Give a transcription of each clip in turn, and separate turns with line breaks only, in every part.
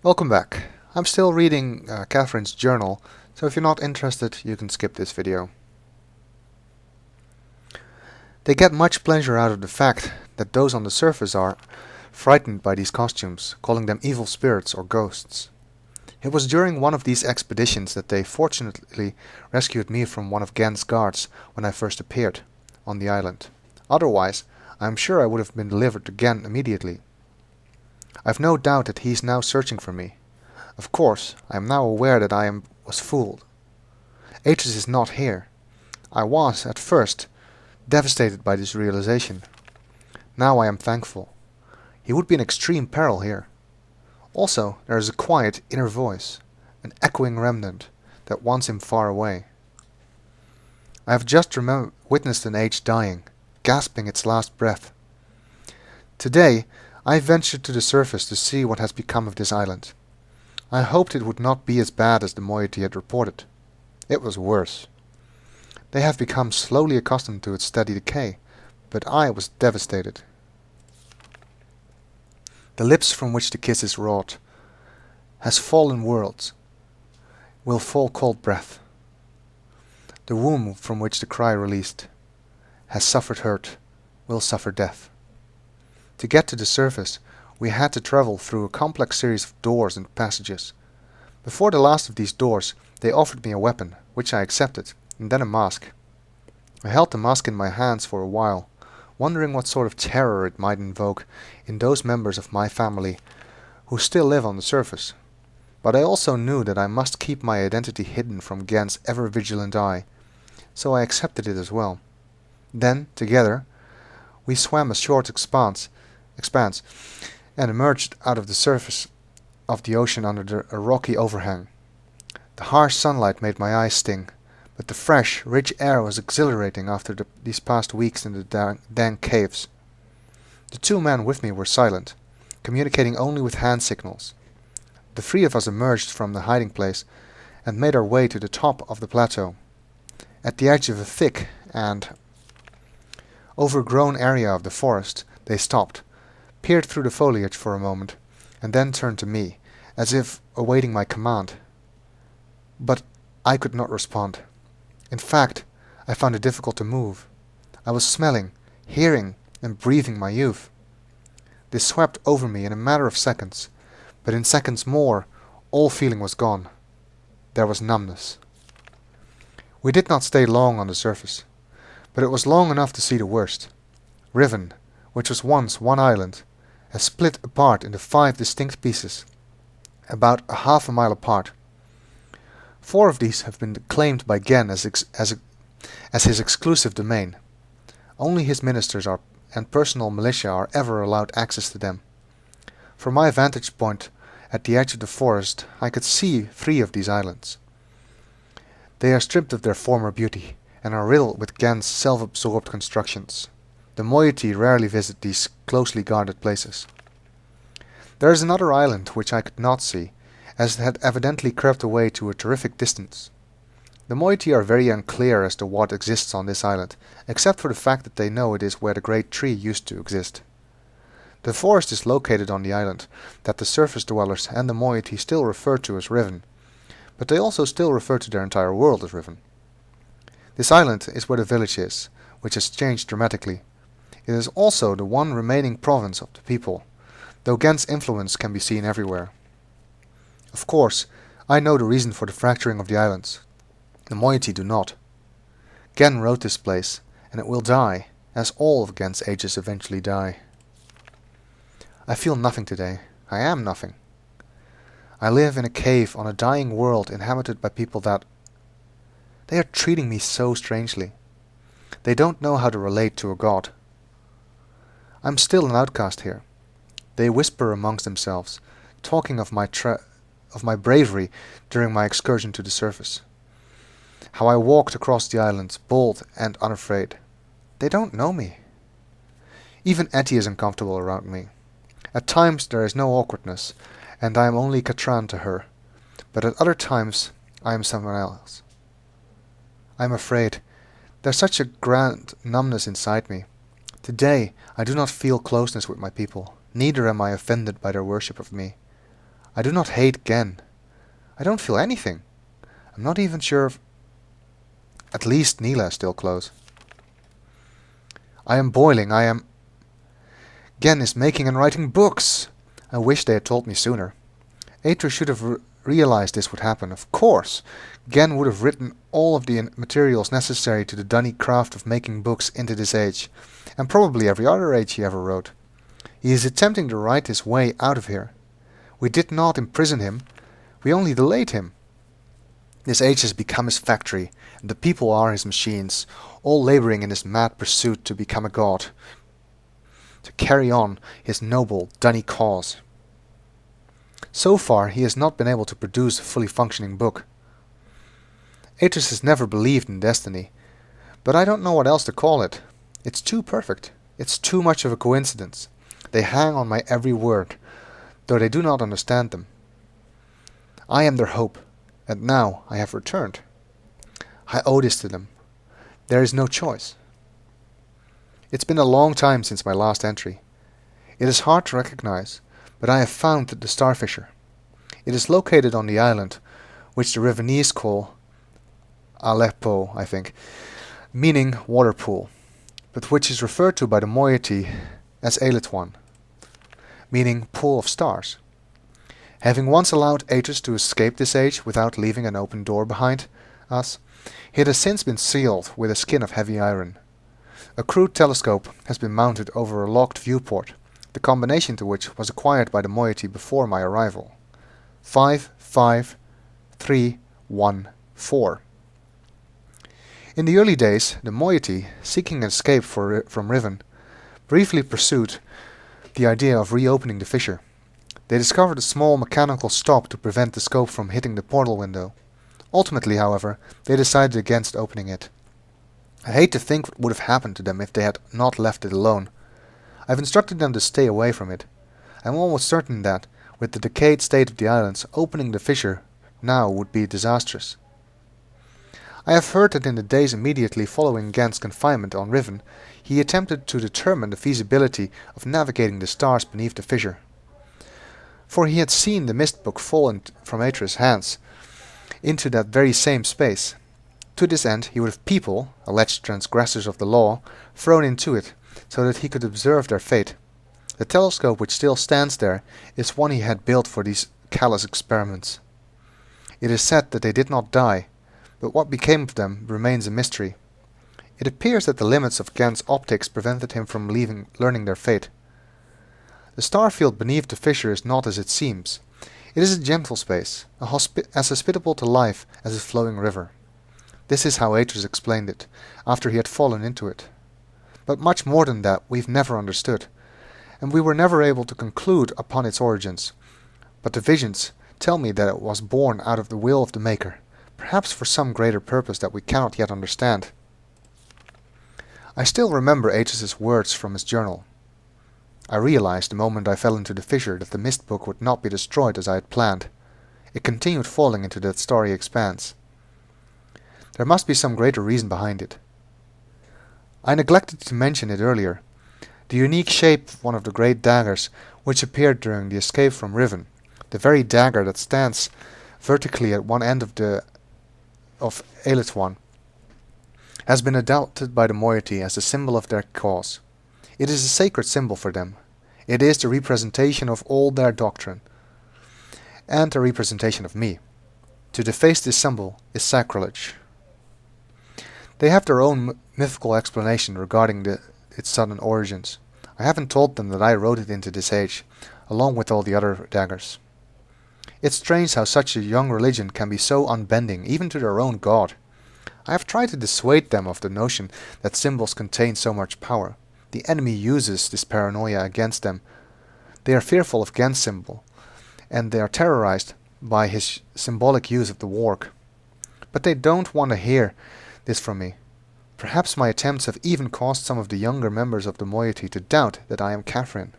Welcome back. I'm still reading Catherine's journal, so if you're not interested, you can skip this video. They get much pleasure out of the fact that those on the surface are frightened by these costumes, calling them evil spirits or ghosts. It was during one of these expeditions that they fortunately rescued me from one of Gen's guards when I first appeared on the island. Otherwise, I am sure I would have been delivered to Gen immediately. I've no doubt that he is now searching for me. Of course, I am now aware that was fooled. Aegis is not here. I was, at first, devastated by this realization. Now I am thankful. He would be in extreme peril here. Also, there is a quiet inner voice, an echoing remnant, that wants him far away. I have just witnessed an age dying, gasping its last breath. Today, I ventured to the surface to see what has become of this island. I hoped it would not be as bad as the moiety had reported. It was worse. They have become slowly accustomed to its steady decay, but I was devastated. The lips from which the kiss is wrought has fallen worlds, will fall cold breath. The womb from which the cry released has suffered hurt, will suffer death. To get to the surface, we had to travel through a complex series of doors and passages. Before the last of these doors, they offered me a weapon, which I accepted, and then a mask. I held the mask in my hands for a while, wondering what sort of terror it might invoke in those members of my family who still live on the surface. But I also knew that I must keep my identity hidden from Gen's ever-vigilant eye, so I accepted it as well. Then, together, we swam a short expanse and emerged out of the surface of the ocean under a rocky overhang. The harsh sunlight made my eyes sting, but the fresh, rich air was exhilarating after these past weeks in the dank caves. The two men with me were silent, communicating only with hand signals. The three of us emerged from the hiding place and made our way to the top of the plateau. At the edge of a thick and overgrown area of the forest, they stopped, peered through the foliage for a moment, and then turned to me, as if awaiting my command. But I could not respond. In fact, I found it difficult to move. I was smelling, hearing, and breathing my youth. They swept over me in a matter of seconds, but in seconds more, all feeling was gone. There was numbness. We did not stay long on the surface, but it was long enough to see the worst. Riven, which was once one island, has split apart into 5 distinct pieces, about a half a mile apart. 4 of these have been claimed by Gen as his exclusive domain. Only his ministers and personal militia are ever allowed access to them. From my vantage point at the edge of the forest, I could see 3 of these islands. They are stripped of their former beauty and are riddled with Gen's self-absorbed constructions. The moiety rarely visit these closely guarded places. There is another island which I could not see, as it had evidently crept away to a terrific distance. The moiety are very unclear as to what exists on this island, except for the fact that they know it is where the great tree used to exist. The forest is located on the island that the surface dwellers and the moiety still refer to as Riven, but they also still refer to their entire world as Riven. This island is where the village is, which has changed dramatically. It is also the one remaining province of the people, though Gen's influence can be seen everywhere. Of course, I know the reason for the fracturing of the islands. The moiety do not. Gen wrote this place, and it will die, as all of Gen's ages eventually die. I feel nothing today. I am nothing. I live in a cave on a dying world inhabited by people that... They are treating me so strangely. They don't know how to relate to a god. I'm still an outcast here. They whisper amongst themselves, talking of my bravery during my excursion to the surface. How I walked across the island, bold and unafraid. They don't know me. Even Etty is uncomfortable around me. At times there is no awkwardness, and I am only Katran to her, but at other times I am someone else. I am afraid. There's such a grand numbness inside me. Today I do not feel closeness with my people, neither am I offended by their worship of me. I do not hate Gen. I don't feel anything. I'm not even sure if... At least Neela is still close. I am boiling. Gen is making and writing books. I wish they had told me sooner. Aether should have realized this would happen. Of course, Gen would have written all of the materials necessary to the dunny craft of making books into this age, and probably every other age he ever wrote. He is attempting to write his way out of here. We did not imprison him, we only delayed him. This age has become his factory, and the people are his machines, all laboring in this mad pursuit to become a god, to carry on his noble, dunny cause. So far, he has not been able to produce a fully functioning book. Aether has never believed in destiny, but I don't know what else to call it. It's too perfect. It's too much of a coincidence. They hang on my every word, though they do not understand them. I am their hope, and now I have returned. I owe this to them. There is no choice. It's been a long time since my last entry. It is hard to recognize, but I have found the Starfisher. It is located on the island, which the Rivenese call Aleppo, I think, meaning water pool, but which is referred to by the moiety as Eilitwan, meaning pool of stars. Having once allowed Aether to escape this age without leaving an open door behind us, it has since been sealed with a skin of heavy iron. A crude telescope has been mounted over a locked viewport, the combination to which was acquired by the moiety before my arrival. 55314. In the early days, the moiety, seeking an escape from Riven, briefly pursued the idea of reopening the fissure. They discovered a small mechanical stop to prevent the scope from hitting the portal window. Ultimately, however, they decided against opening it. I hate to think what would have happened to them if they had not left it alone. I've instructed them to stay away from it. I'm almost certain that, with the decayed state of the islands, opening the fissure now would be disastrous. I have heard that in the days immediately following Gen's confinement on Riven, he attempted to determine the feasibility of navigating the stars beneath the fissure. For he had seen the mist book fall from Aether's hands into that very same space. To this end, he would have people, alleged transgressors of the law, thrown into it, so that he could observe their fate. The telescope which still stands there is one he had built for these callous experiments. It is said that they did not die, but what became of them remains a mystery. It appears that the limits of Gen's optics prevented him from learning their fate. The star field beneath the fissure is not as it seems. It is a gentle space, as hospitable to life as a flowing river. This is how Aether explained it, after he had fallen into it. But much more than that we've never understood, and we were never able to conclude upon its origins. But the visions tell me that it was born out of the will of the Maker, perhaps for some greater purpose that we cannot yet understand. I still remember Aether's words from his journal. I realized the moment I fell into the fissure that the mist book would not be destroyed as I had planned. It continued falling into that starry expanse. There must be some greater reason behind it. I neglected to mention it earlier. The unique shape of one of the great daggers which appeared during the escape from Riven, the very dagger that stands vertically at one end of Eilitwan, has been adopted by the moiety as a symbol of their cause. It is a sacred symbol for them. It is the representation of all their doctrine, and a representation of me. To deface this symbol is sacrilege. They have their own mythical explanation regarding its sudden origins. I haven't told them that I wrote it into this age, along with all the other daggers. It's strange how such a young religion can be so unbending, even to their own god. I have tried to dissuade them of the notion that symbols contain so much power. The enemy uses this paranoia against them. They are fearful of Gen's symbol, and they are terrorized by his symbolic use of the warg. But they don't want to hear this from me. Perhaps my attempts have even caused some of the younger members of the moiety to doubt that I am Catherine.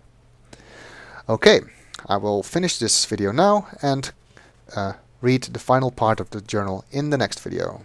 Okay, I will finish this video now and read the final part of the journal in the next video.